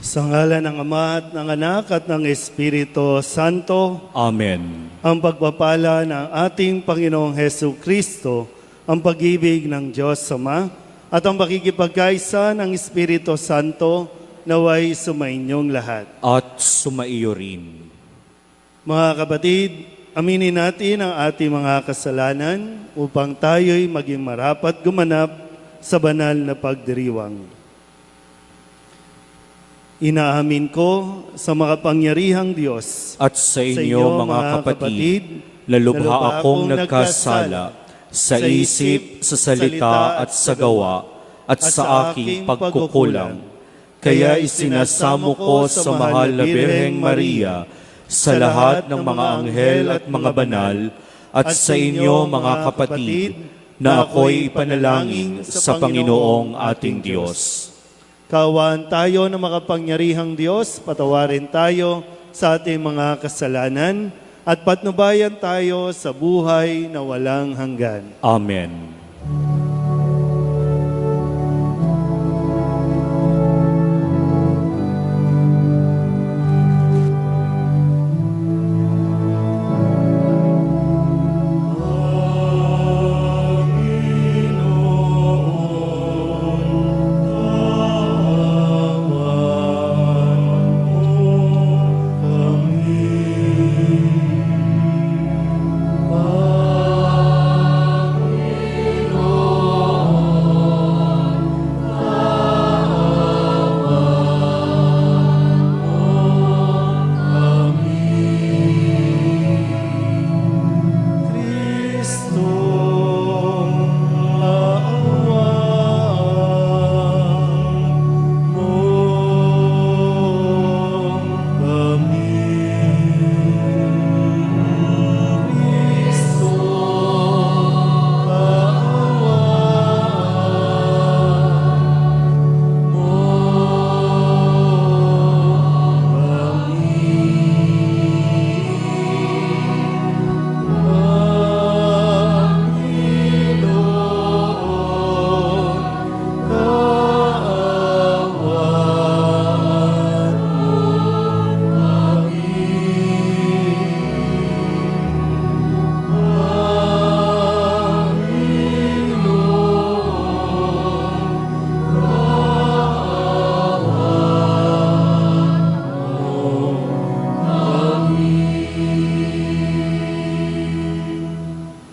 Sa ngalan ng Ama at ng Anak at ng Espiritu Santo, Amen. ang pagpapala ng ating Panginoong Hesu Kristo, ang pag-ibig ng Diyos Ama, at ang pakikipagkaisa ng Espiritu Santo naway sumainyong lahat. At sumaiyo rin. Mga kapatid, aminin natin ang ating mga kasalanan upang tayo'y maging marapat gumanap sa banal na pagdiriwang. Inaamin ko sa makapangyarihang Diyos At sa inyo, mga kapatid, lalubha akong nagkasala sa isip, sa salita at sa gawa, at sa aking pagkukulang. Kaya isinasamo ko sa mahal na Birheng Maria, sa lahat ng mga anghel at mga banal, at sa inyo, mga kapatid, na ako'y ipanalangin sa Panginoong ating Diyos. Kaawaan tayo ng makapangyarihang Diyos, patawarin tayo sa ating mga kasalanan, at patnubayan tayo sa buhay na walang hanggan. Amen.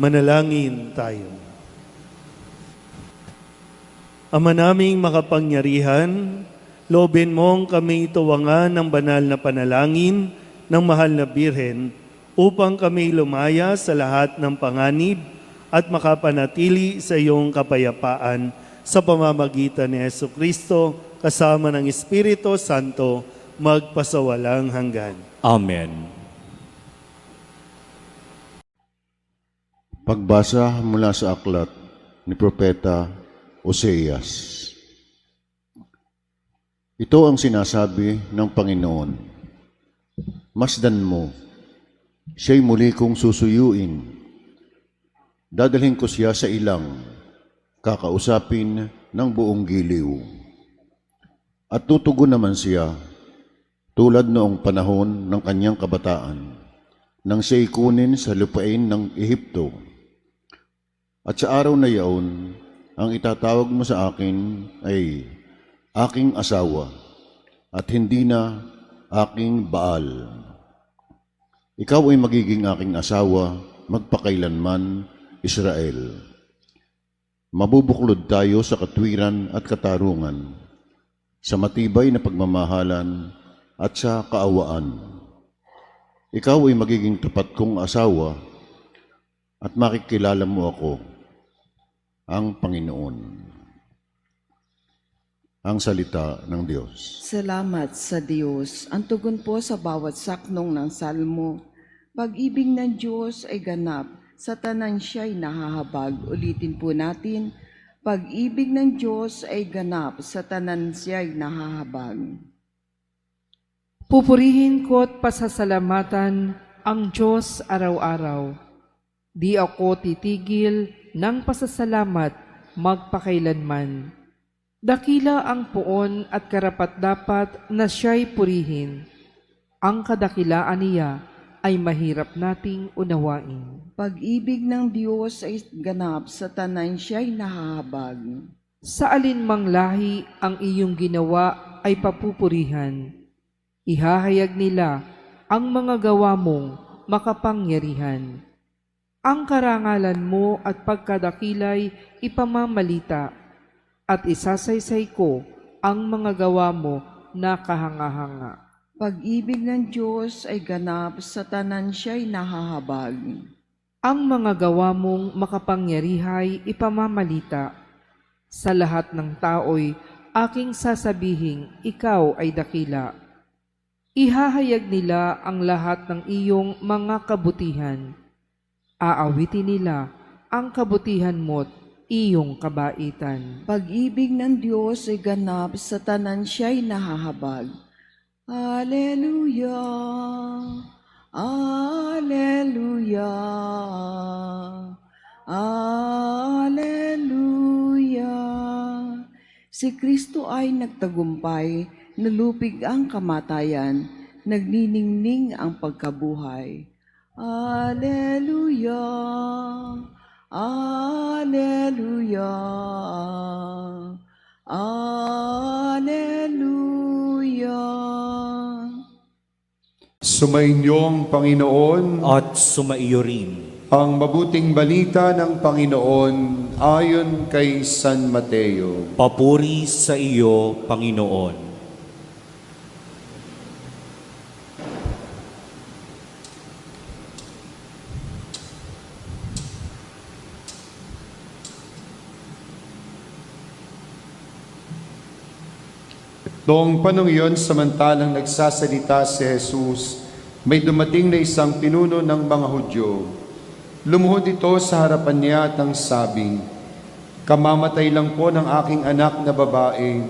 Manalangin tayo. Ama naming makapangyarihan, loobin mong kami tuwangan ng banal na panalangin ng mahal na Birhen upang kami lumaya sa lahat ng panganib at makapanatili sa iyong kapayapaan sa pamamagitan ni Hesu Kristo kasama ng Espiritu Santo magpasawalang hanggan. Amen. Pagbasa mula sa aklat ni Propeta Oseas. Ito ang sinasabi ng Panginoon. Masdan mo, siya'y muli kong susuyuin. Dadalhin ko siya sa ilang, kakausapin ng buong giliw. At tutugon naman siya, tulad noong panahon ng kanyang kabataan, nang siya'y kunin sa lupain ng Ehipto. At sa araw na yaon, ang itatawag mo sa akin ay aking asawa at hindi na aking Baal. Ikaw ay magiging aking asawa magpakailanman, Israel. Mabubuklod tayo sa katwiran at katarungan, sa matibay na pagmamahalan at sa kaawaan. Ikaw ay magiging tapat kong asawa at makikilala mo ako, ang Panginoon. Ang salita ng Diyos. Salamat sa Diyos. Ang tugon po sa bawat saknong ng salmo. Pag-ibig ng Diyos ay ganap, sa tanan siya'y nahahabag. Ulitin po natin, pag-ibig ng Diyos ay ganap, sa tanan siya'y nahahabag. Pupurihin ko at pasasalamatan ang Diyos araw-araw. Di ako titigil ng pasasalamat magpakailanman. Dakila ang poon at karapat-dapat na siya'y purihin. Ang kadakilaan niya ay mahirap nating unawain. Pag-ibig ng Diyos ay ganap sa tanan siya'y nahahabag. Sa alinmang lahi ang iyong ginawa ay papupurihan. Ihahayag nila ang mga gawa mong makapangyarihan. Ang karangalan mo at pagkadakilay ipamamalita, at isasaysay ko ang mga gawa mo na kahanga-hanga. Pag-ibig ng Diyos ay ganap sa tanan siya'y nahahabag. Ang mga gawa mong makapangyarihay ipamamalita. Sa lahat ng tao'y aking sasabihing ikaw ay dakila. Ihahayag nila ang lahat ng iyong mga kabutihan. Aawitin nila ang kabutihan mo't iyong kabaitan. Pag-ibig ng Diyos ay ganap sa tanan siya'y nahahabag. Alleluia, Alleluia, Alleluia. Si Kristo ay nagtagumpay, nalupig ang kamatayan, nagniningning ang pagkabuhay. Alleluia, Alleluia, Alleluia. Sumainyong Panginoon At sumaiyo rin. ang mabuting balita ng Panginoon ayon kay San Mateo. Papuri sa iyo, Panginoon. Noong panong iyon, samantalang nagsasalita si Jesus, may dumating na isang pinuno ng mga Hudyo. Lumuhod ito sa harapan niya at ang sabi, "Kamamatay lang po ng aking anak na babae,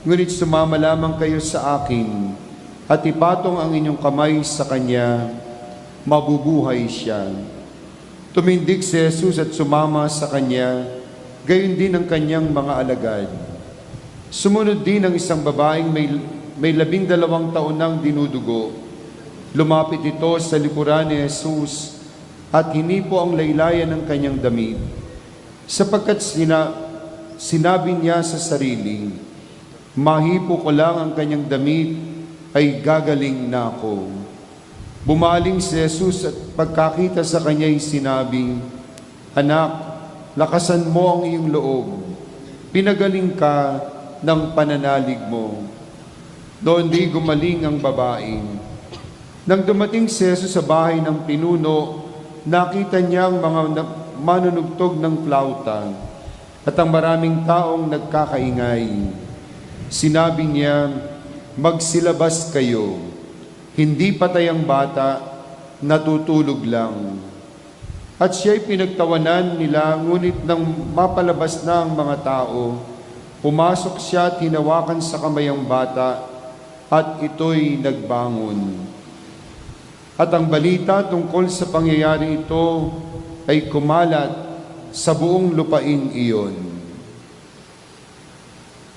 ngunit sumama lamang kayo sa akin at ipatong ang inyong kamay sa kanya, mabubuhay siya." Tumindig si Jesus at sumama sa kanya, gayon din ang kanyang mga alagad. Sumunod din ang isang babaeng may 12 taon nang dinudugo. Lumapit ito sa likuran ni Jesus at hinipo ang laylayan ng kanyang damit, sapagkat sinabi niya sa sarili, "Mahipo ko lang ang kanyang damit, ay gagaling na ako." Bumaling si Jesus at pagkakita sa kanya'y sinabi, "Anak, lakasan mo ang iyong loob. Pinagaling ka ng pananalig mo." Doon di gumaling ang babae. Nang dumating si Jesus sa bahay ng pinuno, nakita niya ang mga manunugtog ng flauta at ang maraming taong nagkakaingay. Sinabi niya, "Magsilabas kayo. Hindi patay ang bata, natutulog lang." At siya'y pinagtawanan nila, ngunit nang mapalabas na ang mga tao, pumasok siya at hinawakan sa kamay ang bata, at ito'y nagbangon. At ang balita tungkol sa pangyayari ito ay kumalat sa buong lupain iyon.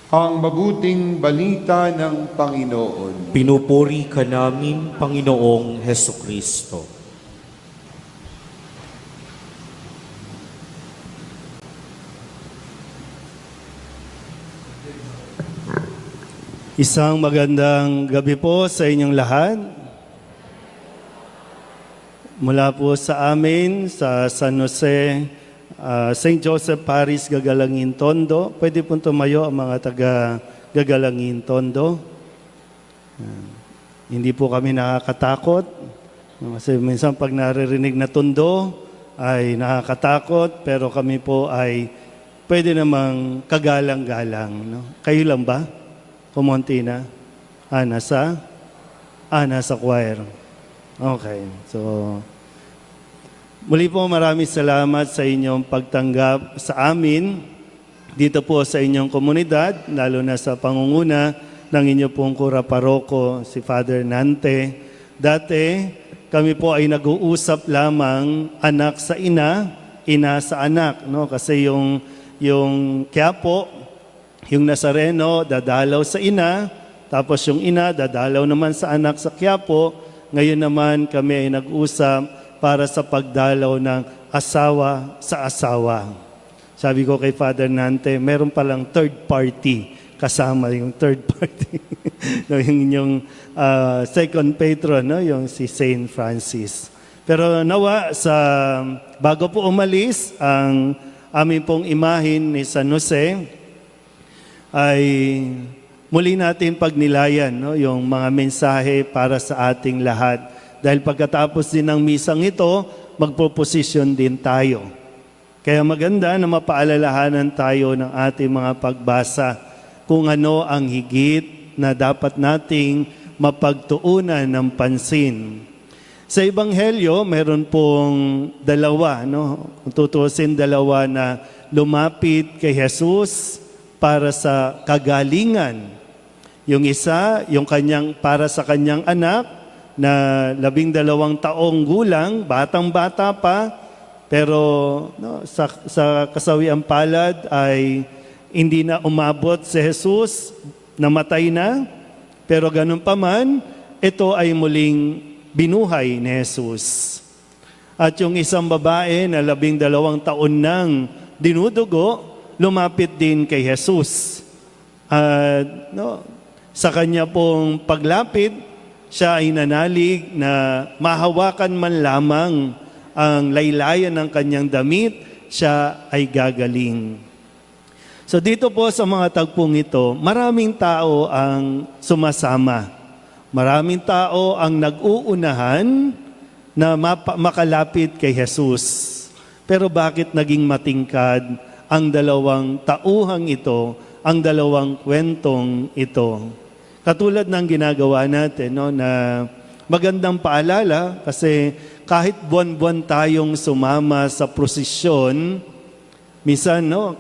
Ang mabuting balita ng Panginoon. Pinupuri ka namin, Panginoong Hesukristo. Isang magandang gabi po sa inyong lahat. Mula po sa amin, sa San Jose, St. Joseph Parish, Gagalangin, Tondo. Pwede po tumayo ang mga taga Gagalangin, Tondo. Hindi po kami nakakatakot. Kasi minsan pag naririnig na Tondo ay nakakatakot, pero kami po ay pwede namang kagalang-galang. No? Kayo lang ba? Kumonti na? Nasa choir. Okay. So, muli po maraming salamat sa inyong pagtanggap sa amin dito po sa inyong komunidad, lalo na sa pangunguna ng inyo pong kura paroko, si Father Nante. Dati, kami po ay nag-uusap lamang anak sa ina, ina sa anak. No? Kasi yung Quiapo, Yung Nazareno dadalaw sa ina, tapos yung ina dadalaw naman sa anak sa Quiapo. Ngayon naman kami ay nag-usap para sa pagdalaw ng asawa sa asawa. Sabi ko kay Father Nante, meron palang third party kasama yung third party. No, yung second patron, no, yung si Saint Francis. Pero nawa bago po umalis ang aming pong imahin ni San Jose, ay muli natin pagnilayan, no, yung mga mensahe para sa ating lahat. Dahil pagkatapos din ng misang ito, magpo-posisyon din tayo. Kaya maganda na mapaalalahanan tayo ng ating mga pagbasa kung ano ang higit na dapat nating mapagtuunan ng pansin. Sa Ebanghelyo, meron pong dalawa, no? Kung tutusin, dalawa na lumapit kay Jesus para sa kagalingan. Yung isa, yung para sa kanyang anak na 12 taong gulang, batang-bata pa, pero no, sa kasawiang palad ay hindi na umabot si Jesus, namatay na, pero ganun pa man, ito ay muling binuhay ni Jesus. At yung isang babae na 12 taon nang dinudugo, lumapit din kay Jesus. At sa kanya pong paglapit, siya ay nanalig na mahawakan man lamang ang laylayan ng kanyang damit, siya ay gagaling. So dito po sa mga tagpong ito, maraming tao ang sumasama. Maraming tao ang nag-uunahan na makalapit kay Jesus. Pero bakit naging matingkad ang dalawang tauhang ito, ang dalawang kwentong ito? Katulad ng ginagawa natin, no, na magandang paalala kasi kahit buwan-buwan tayong sumama sa prosesyon, minsan, no,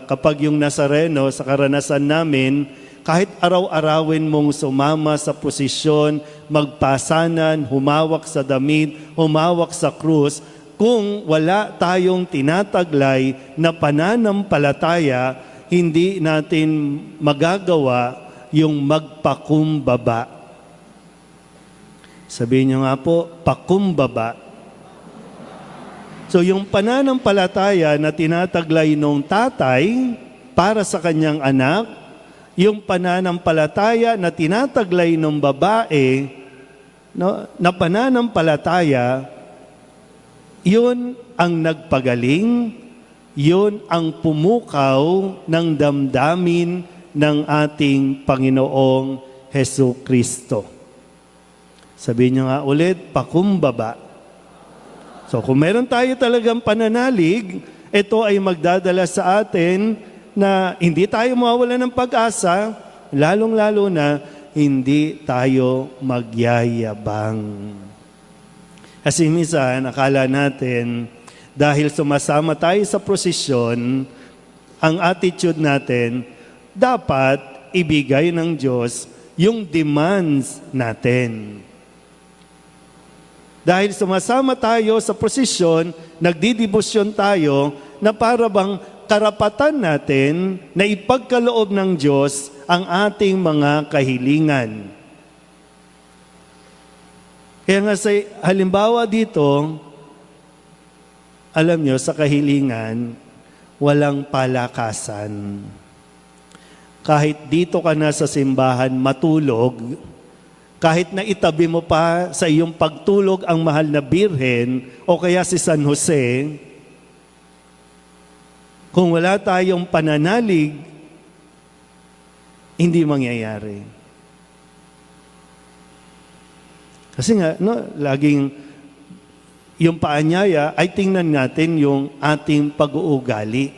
kapag yung Nazareno, sa karanasan namin, kahit araw-arawin mong sumama sa prosesyon, magpasanan, humawak sa damit, humawak sa krus, kung wala tayong tinataglay na pananampalataya, hindi natin magagawa yung magpakumbaba. Sabihin nyo nga po, pakumbaba. So yung pananampalataya na tinataglay nung tatay para sa kanyang anak, yung pananampalataya na tinataglay ng babae, no, na pananampalataya, yun ang nagpagaling, yun ang pumukaw ng damdamin ng ating Panginoong Hesus Kristo. Sabihin niyo nga ulit, pakumbaba. So kung meron tayo talagang pananalig, ito ay magdadala sa atin na hindi tayo mawawala ng pag-asa, lalong-lalo na hindi tayo magyayabang. Kasi minsan, akala natin, dahil sumasama tayo sa prosesyon, ang attitude natin, dapat ibigay ng Diyos yung demands natin. Dahil sumasama tayo sa prosesyon, nagdidibusyon tayo na para bang karapatan natin na ipagkaloob ng Diyos ang ating mga kahilingan. Kaya nga sa halimbawa dito, alam nyo, sa kahilingan, walang palakasan. Kahit dito ka na sa simbahan matulog, kahit na itabi mo pa sa iyong pagtulog ang mahal na Birhen o kaya si San Jose, kung wala tayong pananalig, hindi mangyayari. Kasi nga, no, laging yung paanyaya ay tingnan natin yung ating pag-uugali.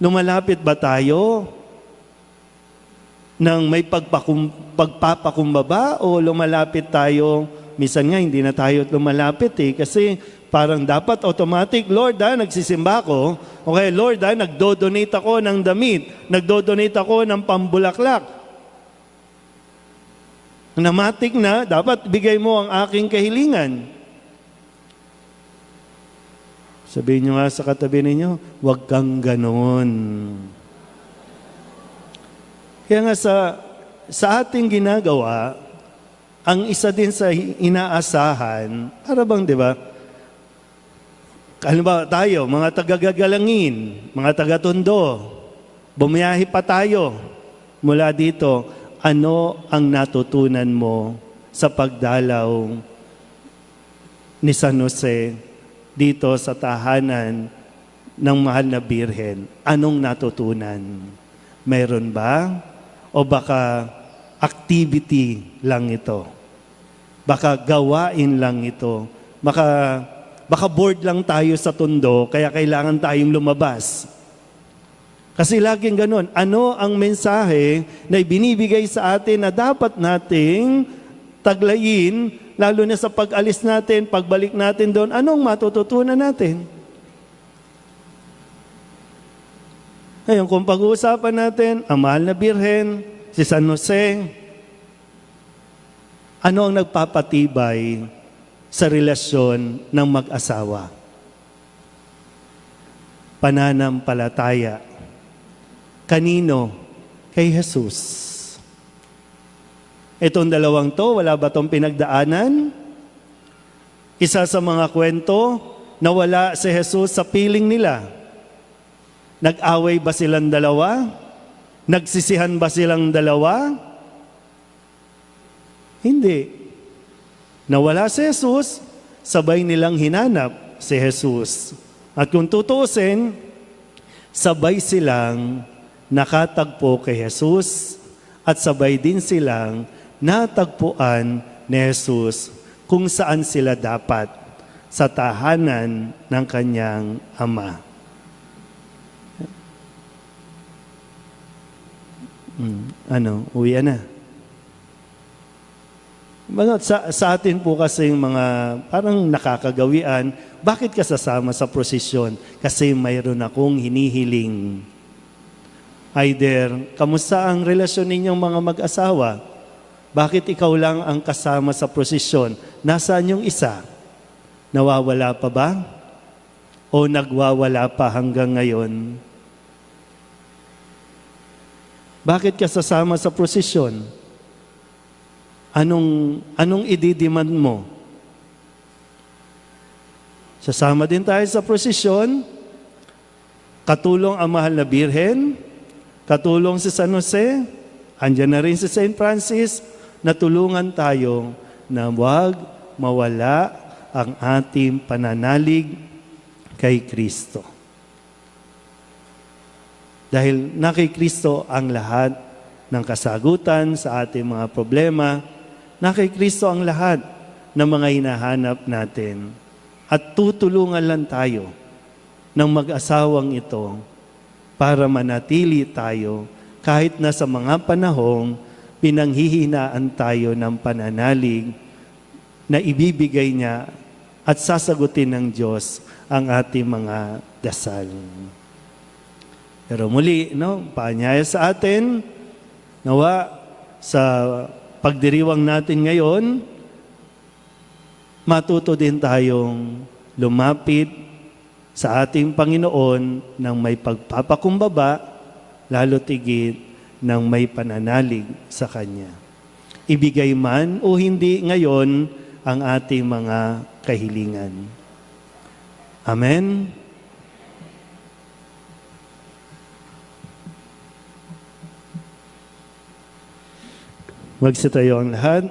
Lumalapit ba tayo ng may pagpapakumbaba o lumalapit tayo, minsan nga hindi na tayo lumalapit kasi parang dapat automatic, Lord nagsisimba ko, okay Lord nagdo-donate ako ng damit, nagdo-donate ako ng pambulaklak. Namatik na, dapat bigay mo ang aking kahilingan. Sabihin nyo nga sa katabi ninyo, huwag kang ganon. Kaya nga sa ating ginagawa, ang isa din sa inaasahan, para bang, di ba? Halimbawa tayo, mga tagagagalangin, mga tagatondo, bumiyahe pa tayo mula dito. Ano ang natutunan mo sa pagdalaw ni San Jose dito sa tahanan ng Mahal na Birhen? Anong natutunan? Mayroon ba? O baka activity lang ito? Baka gawain lang ito? Baka bored lang tayo sa tondo, kaya kailangan tayong lumabas. Kasi laging ganun. Ano ang mensahe na ibinibigay sa atin na dapat nating taglayin, lalo na sa pag-alis natin, pagbalik natin doon, anong matututunan natin? Ngayon, kung pag-uusapan natin, ang Mahal na Birhen, si San Jose, ano ang nagpapatibay sa relasyon ng mag-asawa? Pananampalataya. Kanino? Kay Jesus. Itong dalawang to, wala ba itong pinagdaanan? Isa sa mga kwento na wala si Jesus sa piling nila. Nag-away ba silang dalawa? Nagsisihan ba silang dalawa? Hindi. Nawala si Jesus, sabay nilang hinanap si Jesus. At kung tutuusin, sabay silang nakatagpo kay Jesus at sabay din silang natagpuan ni Jesus kung saan sila dapat, sa tahanan ng kanyang Ama. Uwi na. Sa atin po kasi mga parang nakakagawian, bakit ka sasama sa prosesyon? Kasi mayroon akong hinihiling. Either, kamusta ang relasyon ninyong mga mag-asawa? Bakit ikaw lang ang kasama sa prosesyon? Nasaan yung isa? Nawawala pa ba? O nagwawala pa hanggang ngayon? Bakit ka sasama sa prosesyon? Anong ididemand mo? Sasama din tayo sa prosesyon, katulong ang Mahal na Birhen, katulong si San Jose, andyan na rin si St. Francis, na tulungan tayo na huwag mawala ang ating pananalig kay Kristo. Dahil na kay Kristo ang lahat ng kasagutan sa ating mga problema, na kay Kristo ang lahat ng mga hinahanap natin. At tutulungan lang tayo ng mag-asawang ito para manatili tayo kahit na sa mga panahong pinanghihinaan tayo ng pananalig na ibibigay niya at sasagutin ng Diyos ang ating mga dasal. Pero muli, paanyaya sa atin, nawa sa pagdiriwang natin ngayon, matuto din tayong lumapit sa ating Panginoon ng may pagpapakumbaba, lalo tigit ng may pananalig sa Kanya. Ibigay man o hindi ngayon ang ating mga kahilingan. Amen. Magsitayo ang lahat.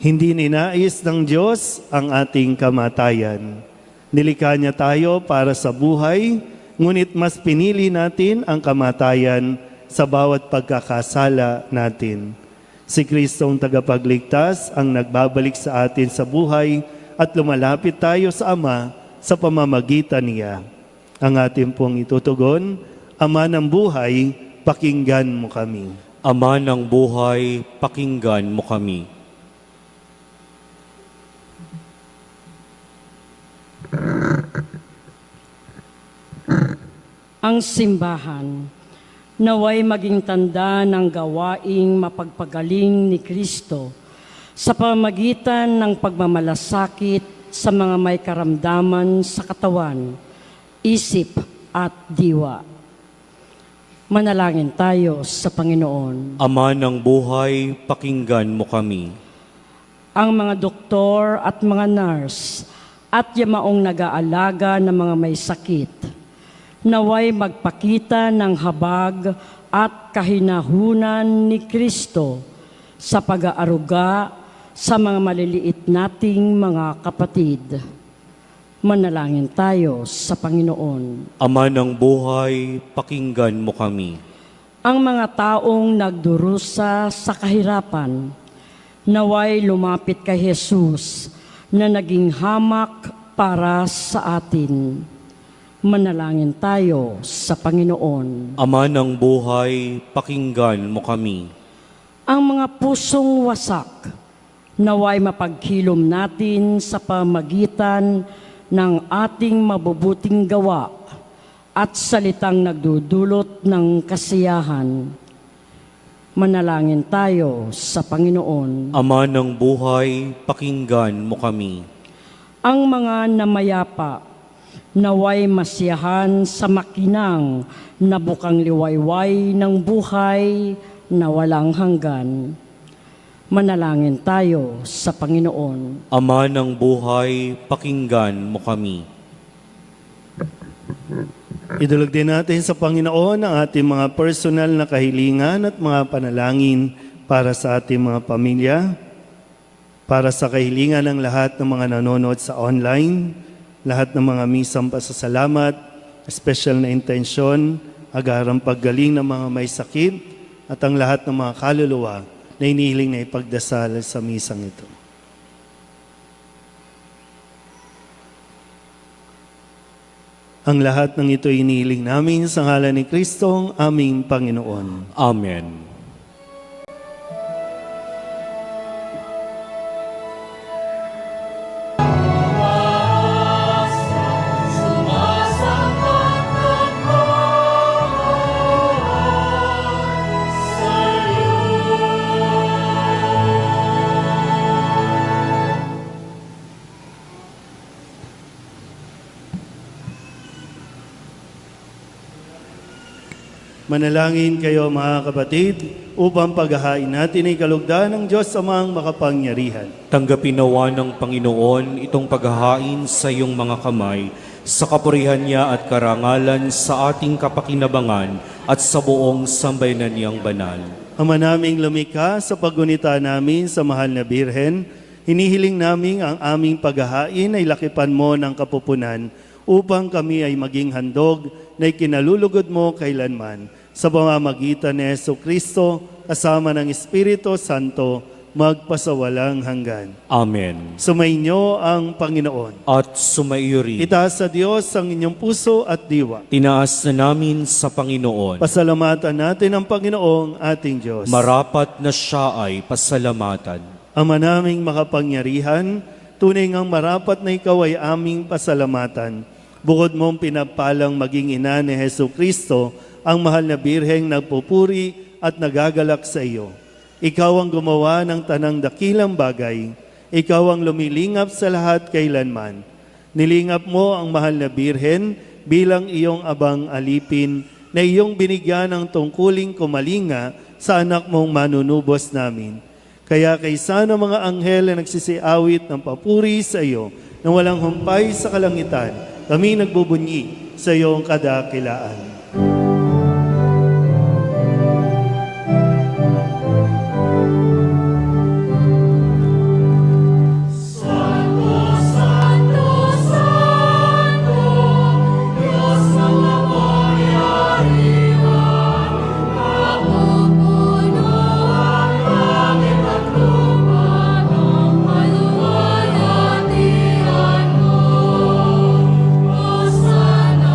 Hindi ninais ng Diyos ang ating kamatayan. Nilikha niya tayo para sa buhay, ngunit mas pinili natin ang kamatayan sa bawat pagkakasala natin. Si Kristong tagapagligtas ang nagbabalik sa atin sa buhay at lumalapit tayo sa Ama sa pamamagitan niya. Ang ating pong itutugon, Ama ng buhay, pakinggan mo kami. Ama ng buhay, pakinggan mo kami. Ang simbahan, naway maging tanda ng gawaing mapagpagaling ni Kristo sa pamamagitan ng pagmamalasakit sa mga may karamdaman sa katawan, isip at diwa. Manalangin tayo sa Panginoon. Ama ng buhay, pakinggan mo kami. Ang mga doktor at mga nurse at yamaong nag-aalaga ng mga may sakit, naway magpakita ng habag at kahinahunan ni Kristo sa pag-aaruga sa mga maliliit nating mga kapatid. Manalangin tayo sa Panginoon. Ama ng buhay, pakinggan mo kami. Ang mga taong nagdurusa sa kahirapan, naway lumapit kay Jesus na naging hamak para sa atin. Manalangin tayo sa Panginoon. Ama ng buhay, pakinggan mo kami. Ang mga pusong wasak, naway mapagkilom natin sa pamagitan ng ating mabubuting gawa at salitang nagdudulot ng kasiyahan. Manalangin tayo sa Panginoon. Ama ng buhay, pakinggan mo kami. Ang mga namayapa, naway masiyahan sa makinang na bukang liwayway ng buhay na walang hanggan. Manalangin tayo sa Panginoon. Ama ng buhay, pakinggan mo kami. Idulog din natin sa Panginoon ang ating mga personal na kahilingan at mga panalangin para sa ating mga pamilya, para sa kahilingan ng lahat ng mga nanonood sa online, lahat ng mga misang pasasalamat, special na intensyon, agarang paggaling ng mga may sakit, at ang lahat ng mga kaluluwa na inihiling na ipagdasal sa misang ito. Ang lahat ng ito inihiling namin sa ngalan ni Kristong aming Panginoon. Amen. Manalangin kayo mga kapatid upang paghahain natin ay kalugdan ng Diyos amang makapangyarihan. Tanggapin nawa ng Panginoon itong paghahain sa iyong mga kamay, sa kapurihan niya at karangalan sa ating kapakinabangan at sa buong sambayanan niyang banal. Ama naming lumikha, sa paggunita namin sa mahal na Birhen, hinihiling namin ang aming paghahain ay lakipan mo ng kapupunan upang kami ay maging handog na ikinalulugod mo kailanman. Sa pamamagitan ni Jesucristo, kasama ng Espiritu Santo, magpasawalang hanggan. Amen. Sumainyo ang Panginoon. At sumaiyo rin. Itaas sa Diyos ang inyong puso at diwa. Tinaas na namin sa Panginoon. Pasalamatan natin ang Panginoong ating Diyos. Marapat na siya ay pasalamatan. Ama naming makapangyarihan, tunay ngang marapat na ikaw ay aming pasalamatan. Bukod mong pinapalang maging ina ni Jesucristo, ang mahal na Birheng nagpupuri at nagagalak sa iyo. Ikaw ang gumawa ng tanang dakilang bagay. Ikaw ang lumilingap sa lahat kailanman. Nilingap mo ang mahal na Birhen bilang iyong abang alipin na iyong binigyan ng tungkuling kumalinga sa anak mong manunubos namin. Kaya kaysa ng mga anghel na nagsisiawit ng papuri sa iyo na walang humpay sa kalangitan, kami nagbubunyi sa iyong kadakilaan. Hosanna,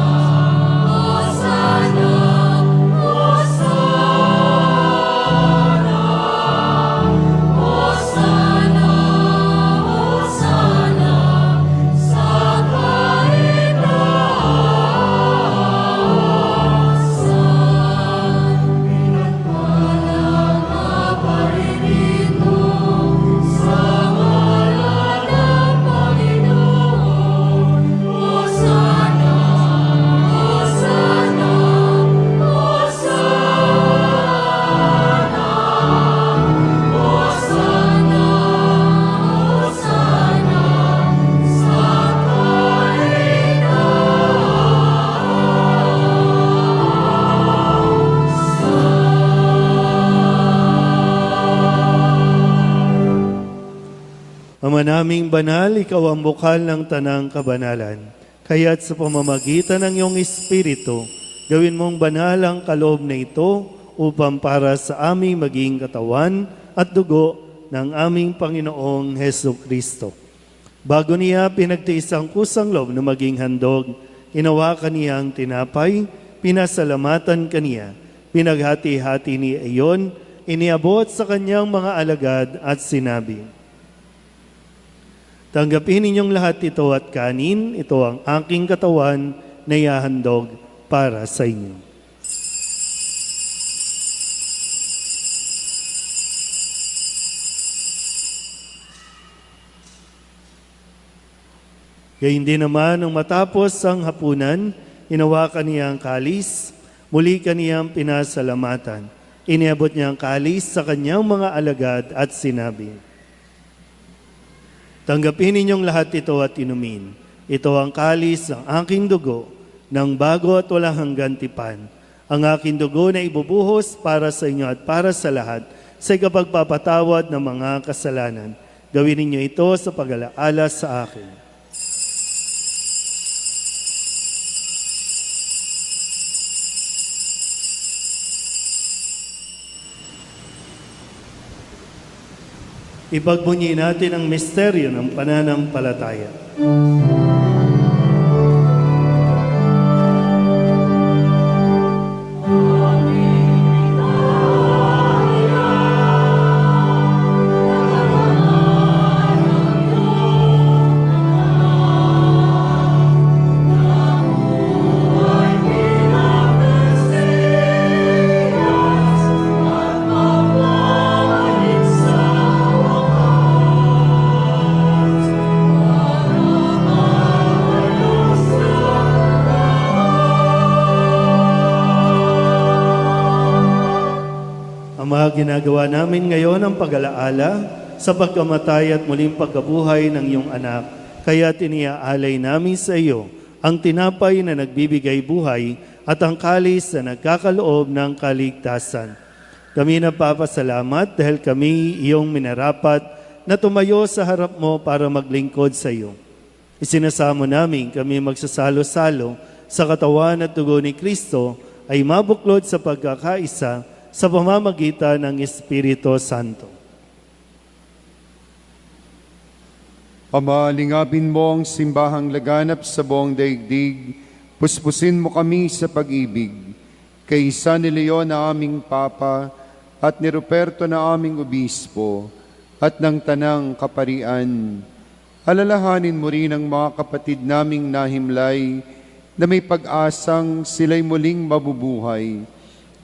Ama naming banal, ikaw ang bukal ng tanang kabanalan. Kaya't sa pamamagitan ng iyong Espiritu, gawin mong banal ang kaloob na ito upang para sa aming maging katawan at dugo ng aming Panginoong Heso Kristo. Bago niya pinagtiis ang kusang loob na maging handog, inawakan niya ang tinapay, pinasalamatan kaniya, pinaghati-hati ni iyon, iniabot sa kanyang mga alagad at sinabi, tanggapin ninyong lahat ito at kanin, ito ang aking katawan na ihahandog para sa inyo. Gayun din naman, nang matapos ang hapunan, hinawakan niya ang kalis, muli kaniyang pinasalamatan. Iniabot niya ang kalis sa kanyang mga alagad at sinabi, tanggapin ninyong lahat ito at inumin. Ito ang kalis ng aking dugo, ng bago at walang hanggan tipan. Ang aking dugo na ibubuhos para sa inyo at para sa lahat sa ikapagpapatawad ng mga kasalanan. Gawin ninyo ito sa pag-alaala sa akin. Ipagbunyi natin ang misteryo ng pananampalataya. Ginagawa namin ngayon ang pag-alaala sa pagkamatay at muling pagkabuhay ng iyong anak. Kaya tiniaalay namin sa iyo ang tinapay na nagbibigay buhay at ang kalis na nagkakaloob ng kaligtasan. Kami nagpapasalamat dahil kami iyong minarapat na tumayo sa harap mo para maglingkod sa iyo. Isinasamo namin kami magsasalo-salo sa katawan at dugo ni Kristo ay mabuklod sa pagkakaisa sa pamamagitan ng Espiritu Santo. Ama, lingapin mo ang simbahang laganap sa buong daigdig, puspusin mo kami sa pag-ibig. Kay San Leon na aming Papa, at ni Ruperto na aming Obispo, at ng Tanang Kaparian. Alalahanin mo rin ang mga kapatid naming nahimlay, na may pag-asang sila'y muling mabubuhay.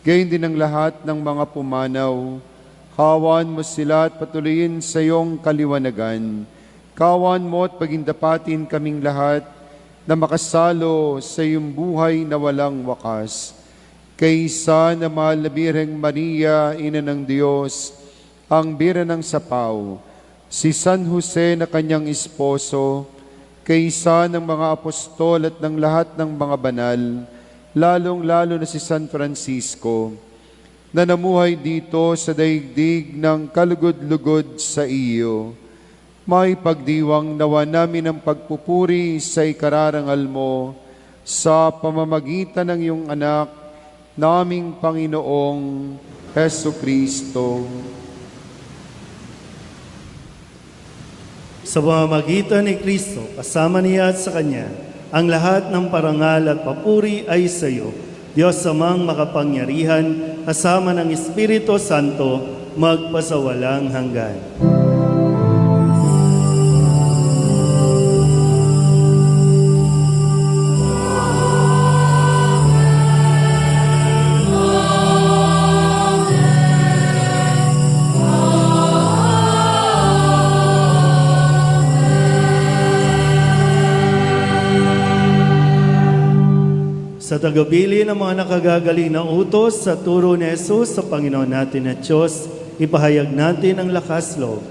Gayon din ang lahat ng mga pumanaw. Kawan mo sila at patuloyin sa iyong kaliwanagan. Kawan mo at pagindapatin kaming lahat na makasalo sa iyong buhay na walang wakas. Kaysa na mahal na Birheng Maria, Ina ng Diyos, ang Bira ng Sapaw, si San Jose na kanyang esposo, kaysa ng mga apostol at ng lahat ng mga banal, lalong-lalo na si San Francisco, na namuhay dito sa daigdig ng kalugod-lugod sa iyo. May pagdiwang nawa namin ang pagpupuri sa ikararangal mo sa pamamagitan ng iyong anak, naming Panginoong Heso Kristo. Sa pamamagitan ni Kristo, kasama niya at sa Kanya, ang lahat ng parangal at papuri ay sa iyo, Diyos Amang makapangyarihan, kasama ng Espiritu Santo, magpasawalang hanggan. Sa tagabili ng mga nakagagaling na utos sa turo ni Jesus sa Panginoon natin at Diyos, ipahayag natin ang lakas loob.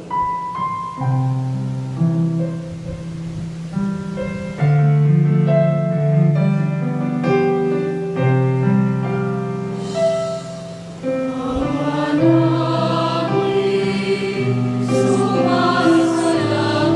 Sumasalang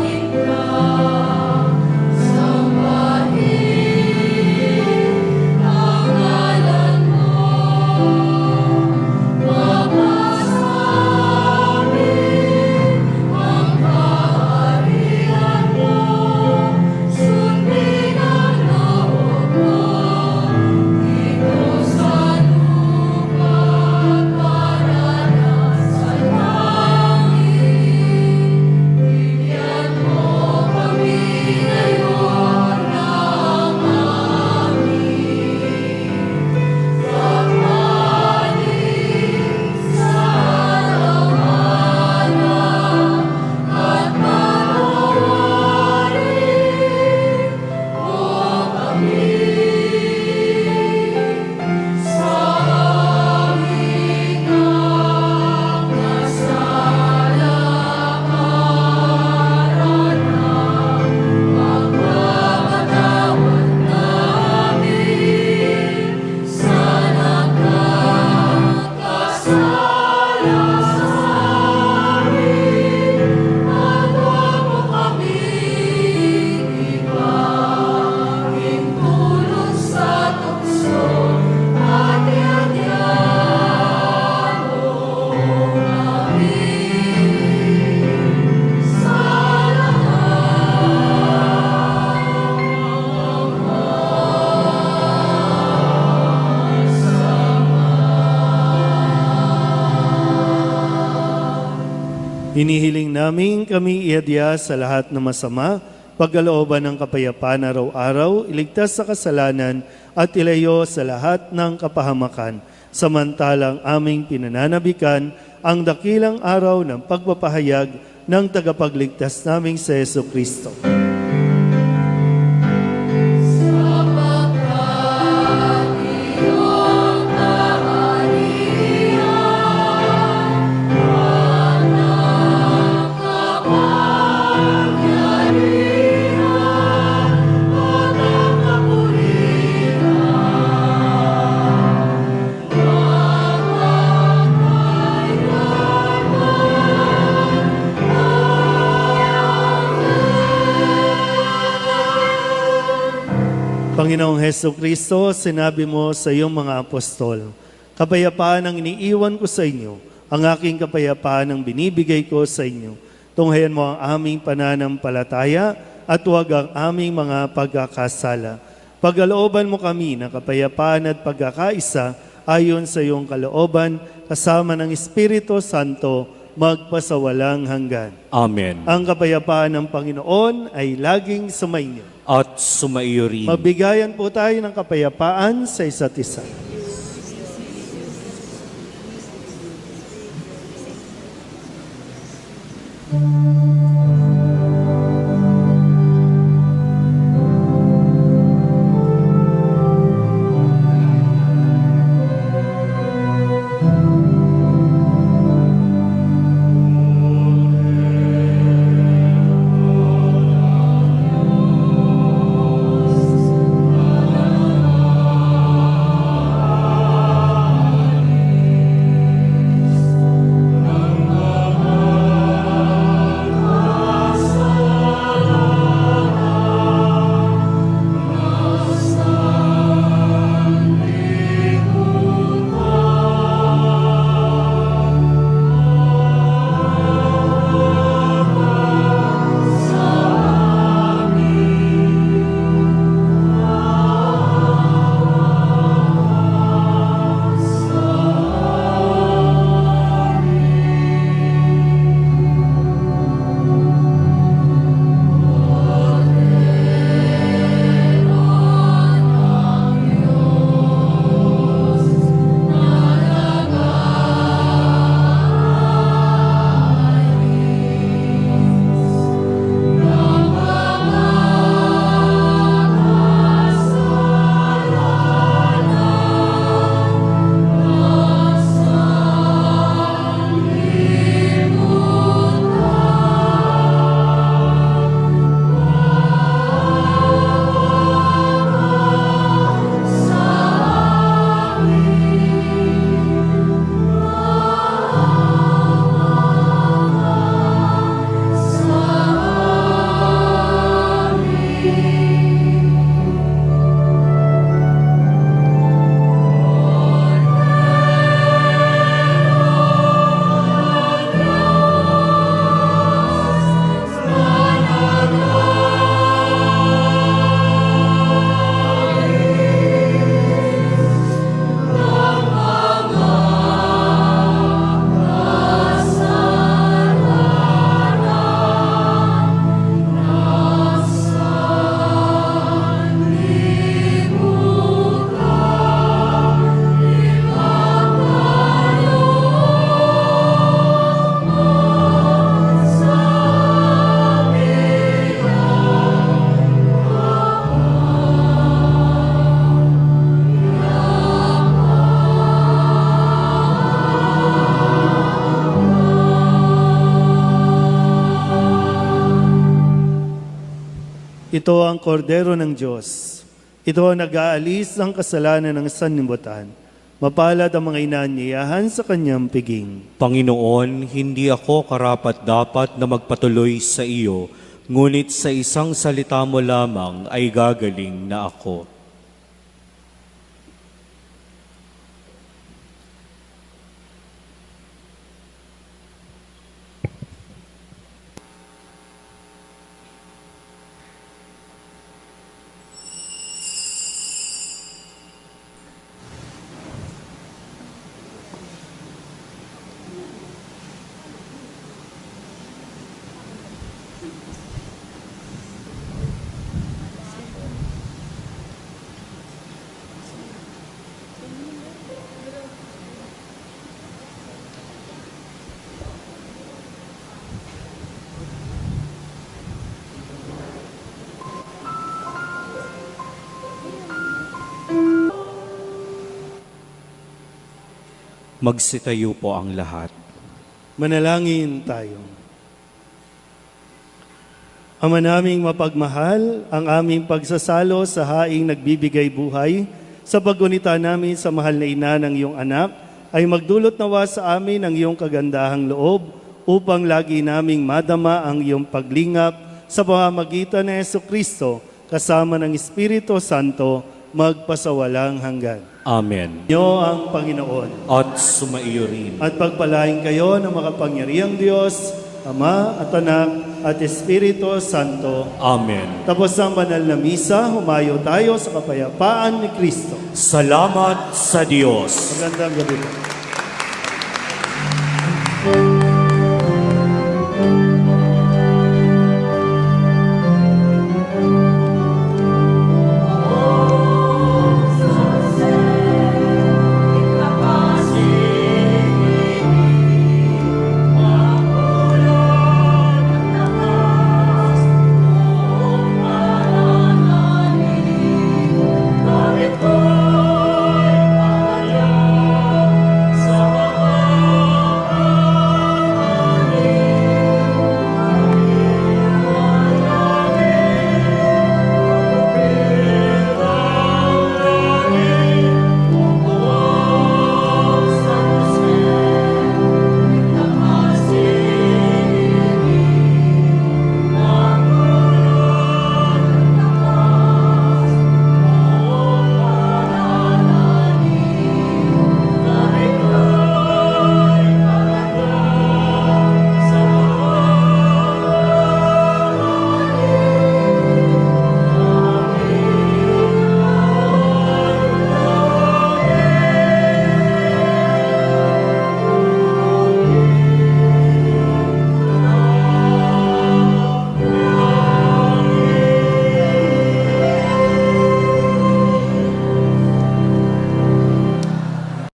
Hinihiling namin kami iadya sa lahat ng masama, pagkalooban ng kapayapaan araw-araw, iligtas sa kasalanan at ilayo sa lahat ng kapahamakan. Samantalang aming pinananabikan ang dakilang araw ng pagpapahayag ng tagapagligtas naming si Jesucristo. Panginoong Heso Kristo, sinabi mo sa iyong mga apostol, kapayapaan ang iniiwan ko sa inyo, ang aking kapayapaan ang binibigay ko sa inyo. Tunghayan mo ang aming pananampalataya at huwag ang aming mga pagkakasala. Pagkalooban mo kami ng kapayapaan at pagkakaisa ayon sa iyong kalooban, kasama ng Espiritu Santo, magpasawalang hanggan. Amen. Ang kapayapaan ng Panginoon ay laging sumainyo. At sumaiyo rin. Mabigayan po tayo ng kapayapaan sa isa't isa. Ito ang kordero ng Diyos. Ito ang nag-aalis ng kasalanan ng sanlibutan. Mapalad ang mga inaanyayahan sa kanyang piging. Panginoon, hindi ako karapat-dapat na magpatuloy sa iyo, ngunit sa isang salita mo lamang ay gagaling na ako. Magsitayo po ang lahat. Manalangin tayo. Ama naming mapagmahal, ang aming pagsasalo sa haing nagbibigay buhay, sa paggunita namin sa mahal na ina ng iyong anak, ay magdulot nawa sa amin ang iyong kagandahang loob upang lagi naming madama ang iyong paglingap sa pamamagitan ni Jesucristo kasama ng Espiritu Santo magpasawalang hanggan. Amen. Inyo ang Panginoon. At sumaiyo rin. At pagpalain kayo ng makapangyarihang Diyos, Ama at Anak at Espiritu Santo. Amen. Tapos ang banal na misa, humayo tayo sa kapayapaan ni Kristo. Salamat sa Diyos. Magandang gabi po.